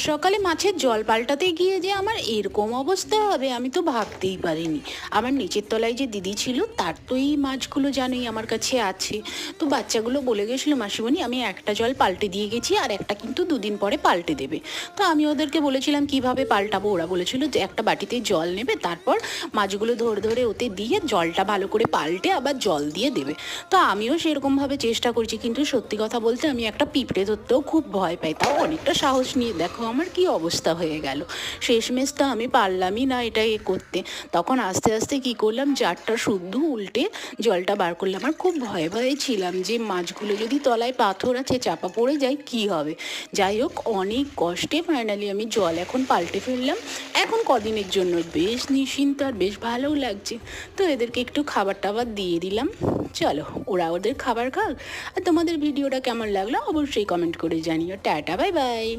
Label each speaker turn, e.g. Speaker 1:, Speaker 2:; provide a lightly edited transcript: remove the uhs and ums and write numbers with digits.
Speaker 1: সকালে মাছের জল পাল্টাতে গিয়ে যে আমার এরকম অবস্থা হবে আমি তো ভাবতেই পারিনি। আমার নিচের তলায় যে দিদি ছিল তার তো এই মাছগুলো জানোই আমার কাছে আছে। তো বাচ্চাগুলো বলে গেছিলো মাসিমণি আমি একটা জল পাল্টে দিয়ে গেছি আর একটা কিন্তু দুদিন পরে পাল্টে দেবে। তো আমি ওদেরকে বলেছিলাম কিভাবে পাল্টাবো, ওরা বলেছিল যে একটা বাটিতে জল নেবে, তারপর মাছগুলো ধরে ধরে ওতে দিয়ে জলটা ভালো করে পাল্টে আবার জল দিয়ে দেবে। তো আমিও সেরকমভাবে চেষ্টা করছি, কিন্তু সত্যি কথা বলতে আমি একটা পিঁপড়ে ধরতেও খুব ভয় পাই, তাও অনেকটা সাহস নিয়ে দেখো আমার কি অবস্থা হয়ে গেল। শেষমেশ তো আমি পারলামই না এটা করতে। তখন আস্তে আস্তে কি করলাম, জারটা শুদ্ধ উল্টে জলটা বার করলাম। আর খুব ভয়ে ভয়ে ছিলাম যে মাছগুলো যদি তলায় পাথর আছে চাপা পড়ে যায় কি হবে। যাই হোক, অনেক কষ্টে ফাইনালি আমি জল এখন পাল্টে ফেললাম। এখন কদিনের জন্য বেশ নিশ্চিন্ত আর বেশ ভালোও লাগছে। তো এদেরকে একটু খাবার টাবার দিয়ে দিলাম। চলো ওরা ওদের খাবার খাক। আর তোমাদের ভিডিওটা কেমন লাগলো অবশ্যই কমেন্ট করে জানিও। Tata, bye bye.